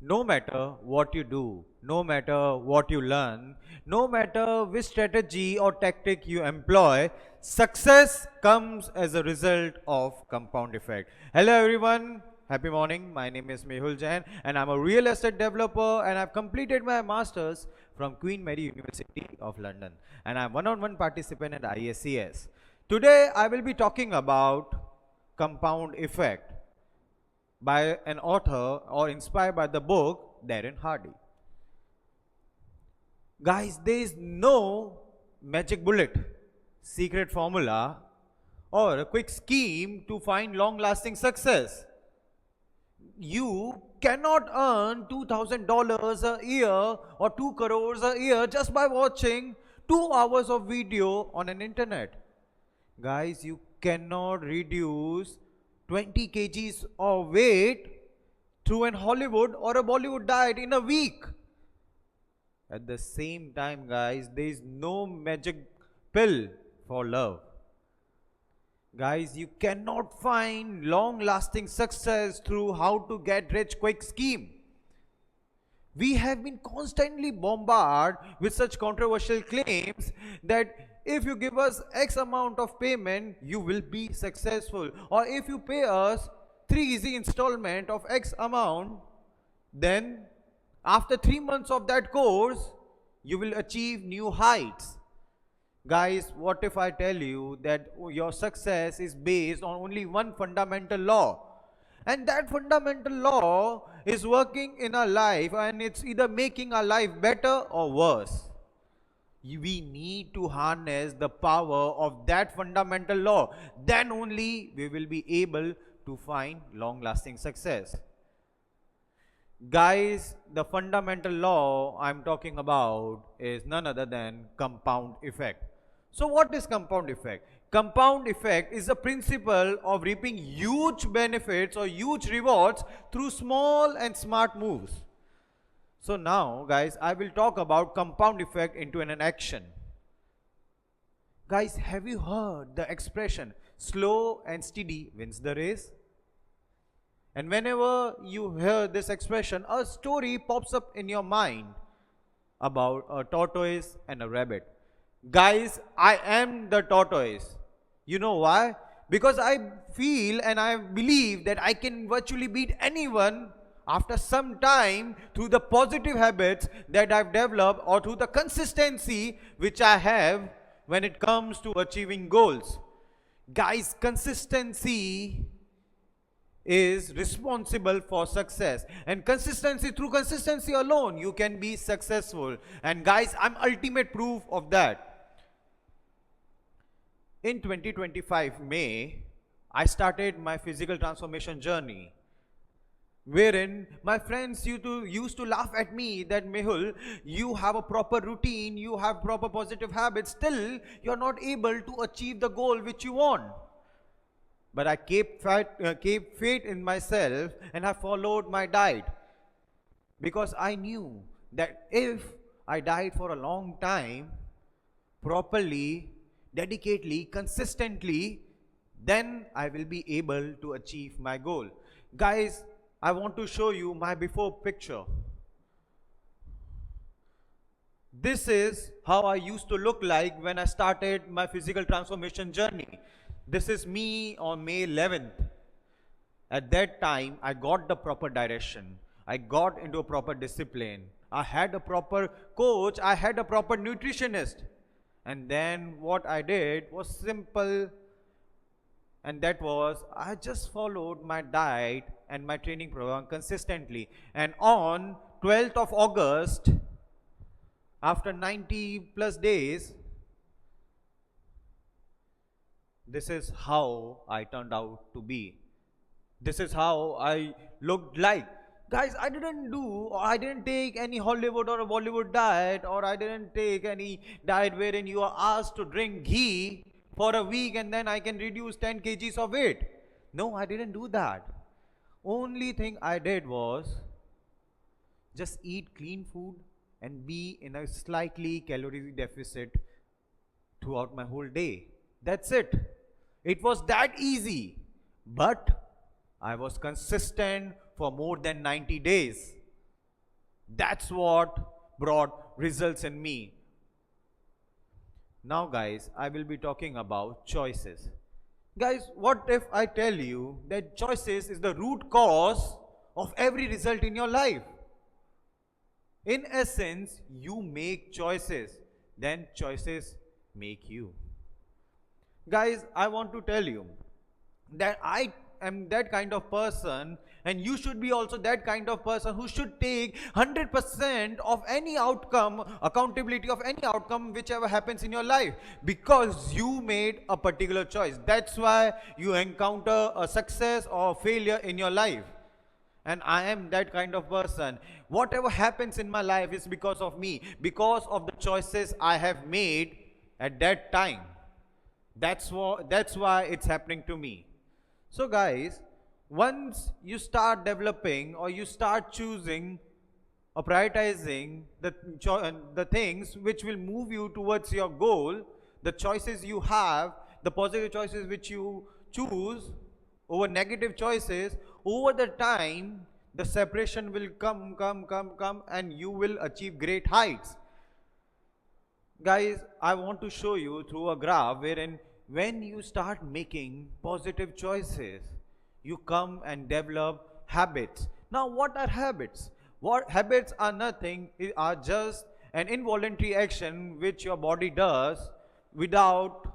No matter what you do, no matter what you learn, no matter which strategy or tactic you employ, success comes as a result of compound effect. Hello everyone, happy morning. My name is Mehul Jain and I'm a real estate developer and I've completed my masters from Queen Mary University of London and I'm one-on-one participant at IICS. Today I will be talking about compound effect by an author or inspired by the book Darren Hardy. Guys, there is no magic bullet, secret formula, or a quick scheme to find long lasting success. You cannot earn $2,000 a year or 2 crores a year just by watching 2 hours of video on an internet. Guys, you cannot reduce 20 kgs of weight through an Hollywood or a Bollywood diet in a week. At the same time, guys, there is no magic pill for love. Guys, you cannot find long lasting success through how to get rich quick scheme. We have been constantly bombarded with such controversial claims that if you give us X amount of payment, you will be successful. Or if you pay us 3 easy installment of X amount, then after 3 months of that course, you will achieve new heights. Guys, what if I tell you that your success is based on only one fundamental law? And that fundamental law is working in our life and it's either making our life better or worse. We need to harness the power of that fundamental law. Then only we will be able to find long lasting success. Guys, the fundamental law I'm talking about is none other than compound effect. So what is compound effect? Compound effect is the principle of reaping huge benefits or huge rewards through small and smart moves. So now, guys, I will talk about compound effect into an action. Guys, have you heard the expression slow and steady wins the race? And whenever you hear this expression, a story pops up in your mind about a tortoise and a rabbit. Guys, I am the tortoise. You know why? Because I feel and I believe that I can virtually beat anyone after some time through the positive habits that I've developed or through the consistency which I have when it comes to achieving goals. Guys, consistency is responsible for success, and through consistency alone you can be successful. And guys, I'm ultimate proof of that. In 2025 May, I started my physical transformation journey, wherein my friends used to laugh at me that Mehul, you have a proper routine, you have proper positive habits, still you're not able to achieve the goal which you want. But I kept faith in myself and I followed my diet, because I knew that if I diet for a long time, properly, dedicatedly, consistently, then I will be able to achieve my goal. Guys, I want to show you my before picture. This is how I used to look like when I started my physical transformation journey. This is me on May 11th. At that time, I got the proper direction. I got into a proper discipline. I had a proper coach. I had a proper nutritionist. And then what I did was simple. And that was, I just followed my diet and my training program consistently. And on 12th of August, after 90 plus days, this is how I turned out to be. This is how I looked like. Guys, I didn't take any Hollywood or a Bollywood diet, or I didn't take any diet wherein you are asked to drink ghee for a week and then I can reduce 10 kgs of weight. No, I didn't do that. Only thing I did was just eat clean food and be in a slightly calorie deficit throughout my whole day. That's it. It was that easy. But I was consistent for more than 90 days. That's what brought results in me. Now, guys, I will be talking about choices. Guys, what if I tell you that choices is the root cause of every result in your life? In essence, you make choices, then choices make you. Guys, I want to tell you that I am that kind of person, and you should be also that kind of person who should take 100% of any outcome, accountability of any outcome whichever happens in your life, because you made a particular choice. That's why you encounter a success or failure in your life. And I am that kind of person. Whatever happens in my life is because of me, because of the choices I have made at that time. That's why it's happening to me. So guys, once you start developing or you start choosing or prioritizing the things which will move you towards your goal, the choices you have, the positive choices which you choose over negative choices, over the time, the separation will come, and you will achieve great heights. Guys, I want to show you through a graph wherein when you start making positive choices, you come and develop habits. Now, what are habits? What habits are nothing, are just an involuntary action which your body does without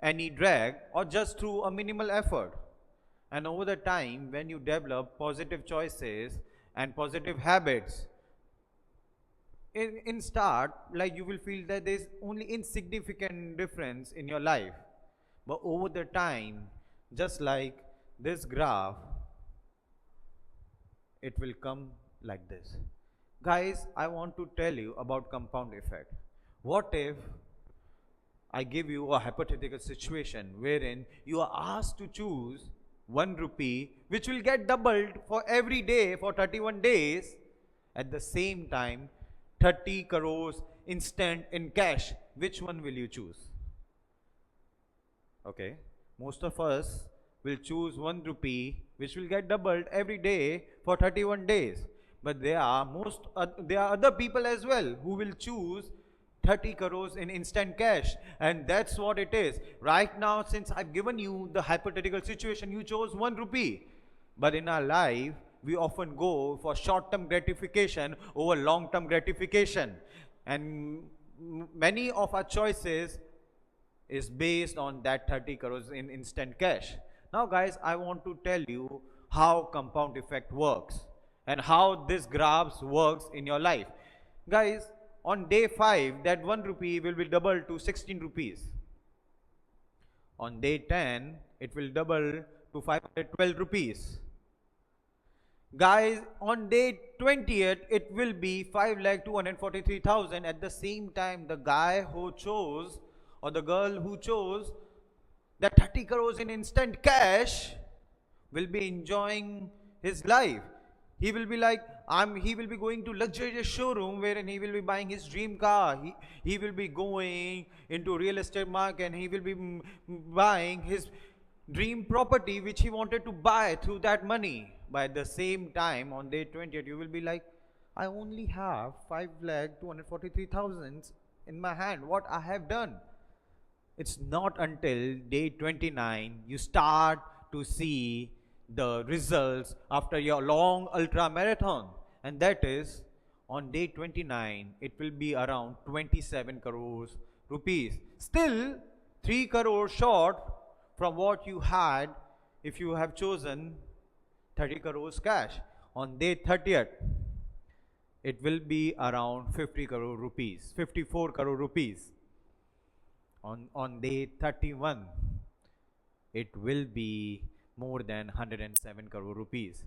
any drag or just through a minimal effort. And over the time, when you develop positive choices and positive habits, in start, like, you will feel that there's only insignificant difference in your life, but over the time, just like this graph, it will come like this. Guys, I want to tell you about compound effect. What if I give you a hypothetical situation wherein you are asked to choose 1 rupee which will get doubled for every day for 31 days, at the same time 30 crores instant in cash? Which one will you choose? Okay, most of us will choose 1 rupee which will get doubled every day for 31 days. But there are other people as well who will choose 30 crores in instant cash, and that's what it is. Right now, since I've given you the hypothetical situation, you chose 1 rupee. But in our life, we often go for short-term gratification over long-term gratification. And many of our choices is based on that 30 crores in instant cash. Now guys, I want to tell you how compound effect works and how this graphs works in your life. Guys, on day 5, that 1 rupee will be doubled to 16 rupees. On day 10, it will double to 512 rupees. Guys, on day 20th, it will be 5,243,000. At the same time, the guy who chose, or the girl who chose that 30 crores in instant cash will be enjoying his life. He will be like, he will be going to luxurious showroom wherein he will be buying his dream car. He will be going into real estate market and he will be buying his dream property which he wanted to buy through that money. But at the same time, on day 20th, you will be like, I only have 5,243,000 in my hand. What I have done? It's not until day 29 you start to see the results after your long ultra marathon, and that is on day 29 it will be around 27 crores rupees, still 3 crores short from what you had if you have chosen 30 crores cash. On day 30th it will be around 50 crore rupees, 54 crore rupees. On day 31 it will be more than 107 crore rupees.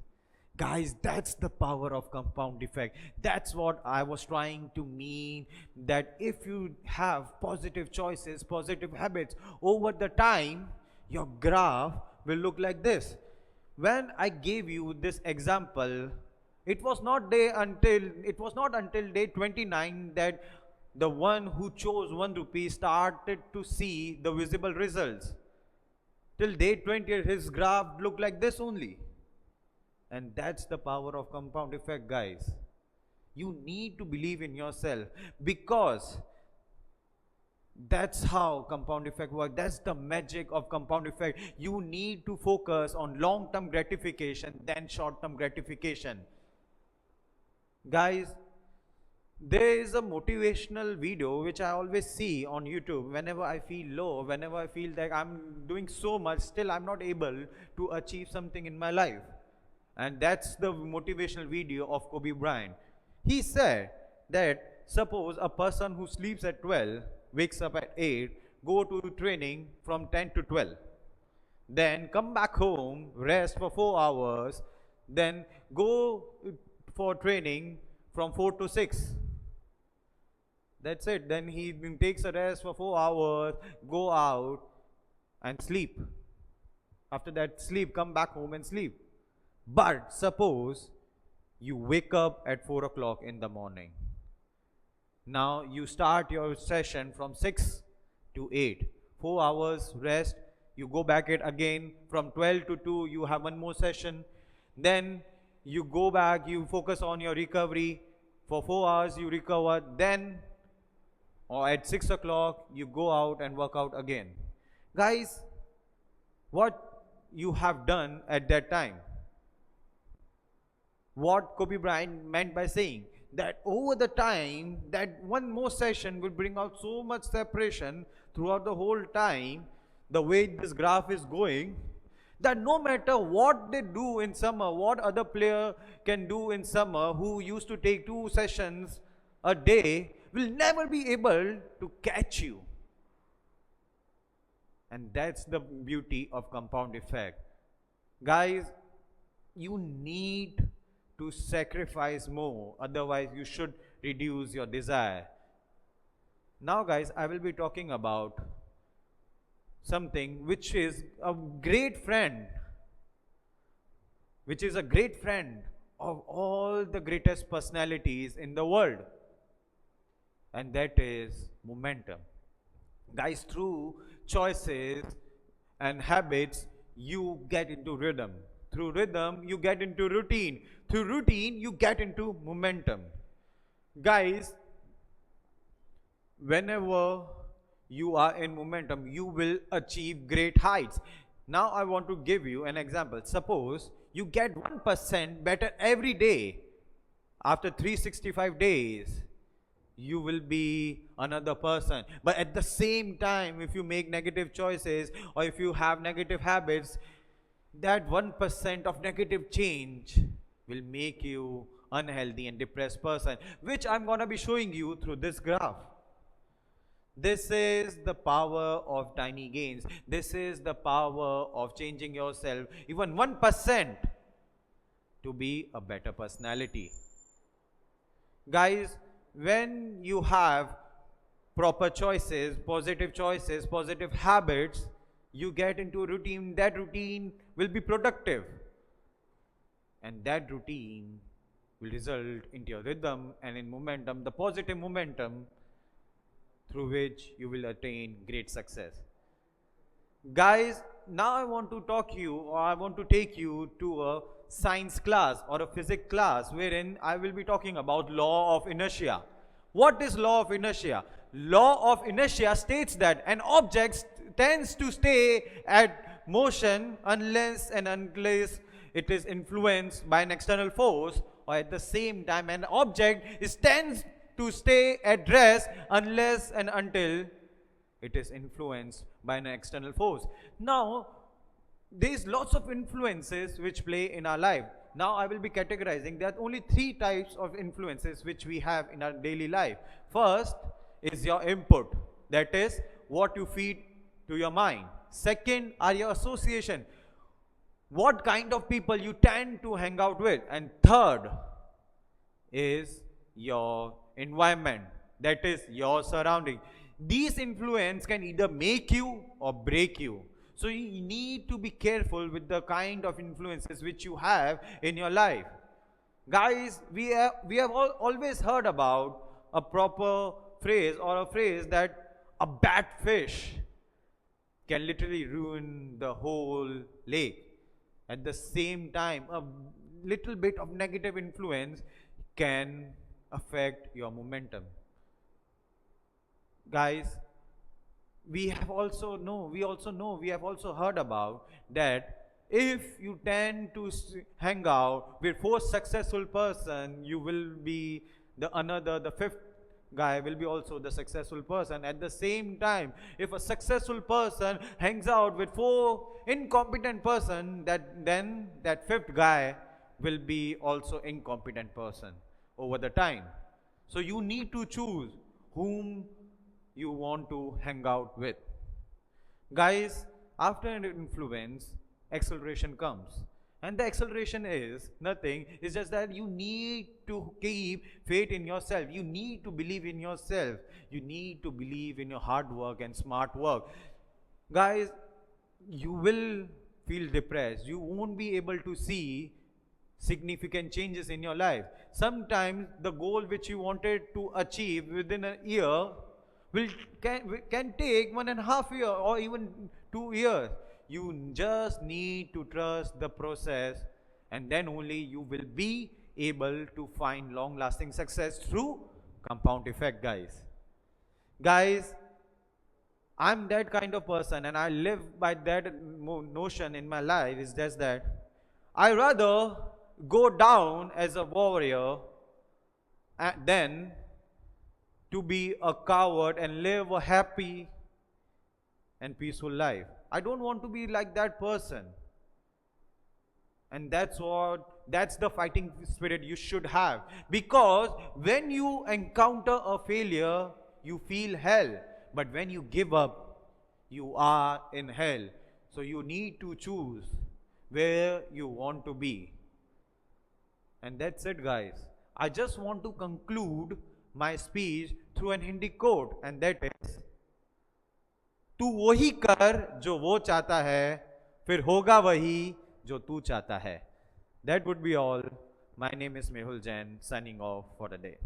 Guys, that's the power of compound effect. That's what I was trying to mean, that if you have positive choices, positive habits, over the time your graph will look like this. When I gave you this example, it was not until day 29 that the one who chose 1 rupee started to see the visible results. Till day 20, his graph looked like this only. And that's the power of compound effect, guys. You need to believe in yourself, because that's how compound effect works. That's the magic of compound effect. You need to focus on long-term gratification than short-term gratification. Guys, there is a motivational video which I always see on YouTube whenever I feel low, whenever I feel that I'm doing so much, still I'm not able to achieve something in my life. And that's the motivational video of Kobe Bryant. He said that suppose a person who sleeps at 12, wakes up at 8, go to training from 10 to 12, then come back home, rest for 4 hours, then go for training from 4 to 6. That's it. Then he takes a rest for 4 hours, go out and sleep. After that sleep, come back home and sleep. But suppose you wake up at 4 o'clock in the morning. Now you start your session from 6 to 8. 4 hours rest. You go back it again from 12 to 2. You have one more session. Then you go back. You focus on your recovery. For 4 hours you recover. Then or at 6 o'clock you go out and work out again. Guys, what you have done at that time? What Kobe Bryant meant by saying that over the time, that one more session will bring out so much separation throughout the whole time, the way this graph is going, that no matter what they do in summer, what other player can do in summer who used to take 2 sessions a day, will never be able to catch you. And that's the beauty of compound effect. Guys, you need to sacrifice more, otherwise you should reduce your desire. Now guys, I will be talking about something which is a great friend, which is a great friend of all the greatest personalities in the world, and that is momentum. Guys, through choices and habits, you get into rhythm. Through rhythm, you get into routine. Through routine, you get into momentum. Guys, whenever you are in momentum, you will achieve great heights. Now I want to give you an example. Suppose you get 1% better every day. After 365 days, you will be another person. But at the same time, if you make negative choices or if you have negative habits, that 1% of negative change will make you unhealthy and depressed person, which I'm going to be showing you through this graph. This is the power of tiny gains. This is the power of changing yourself, even 1%, to be a better personality. Guys, when you have proper choices, positive habits, you get into a routine. That routine will be productive, and that routine will result into your rhythm and in momentum, the positive momentum through which you will attain great success. Guys, now I want to take you to a science class or a physics class wherein I will be talking about law of inertia. What is law of inertia? Law of inertia states that an object tends to stay at motion unless it is influenced by an external force, or at the same time an object tends to stay at rest unless and until it is influenced by an external force. Now, there is lots of influences which play in our life. Now I will be categorizing. There are only 3 types of influences which we have in our daily life. First is your input, that is what you feed to your mind. Second are your association, what kind of people you tend to hang out with. And third is your environment, that is your surrounding. These influence can either make you or break you. So you need to be careful with the kind of influences which you have in your life. Guys, we have always heard about a proper phrase, or a phrase that a bad fish can literally ruin the whole lake. At the same time, a little bit of negative influence can affect your momentum. Guys, we have also know, we have also heard about that if you tend to hang out with four successful person, you will be the fifth guy will be also the successful person. At the same time, if a successful person hangs out with four incompetent person, then that fifth guy will be also incompetent person over the time. So you need to choose whom you want to hang out with. Guys, after an influence, acceleration comes. And the acceleration is nothing, it's just that you need to keep faith in yourself. You need to believe in yourself. You need to believe in your hard work and smart work. Guys, you will feel depressed. You won't be able to see significant changes in your life. Sometimes the goal which you wanted to achieve within a year can take 1.5 years or even 2 years. You just need to trust the process, and then only you will be able to find long lasting success through compound effect, guys. Guys, I'm that kind of person and I live by that notion in my life. Is just that I rather go down as a warrior than to be a coward and live a happy and peaceful life. I don't want to be like that person. And that's the fighting spirit you should have. Because when you encounter a failure, you feel hell. But when you give up, you are in hell. So you need to choose where you want to be. And that's it, guys. I just want to conclude my speech through an Hindi quote, and that is, तू वही कर जो वो चाहता है, फिर होगा वही जो तू चाहता है. That would be all. My name is Mehul Jain, signing off for the day.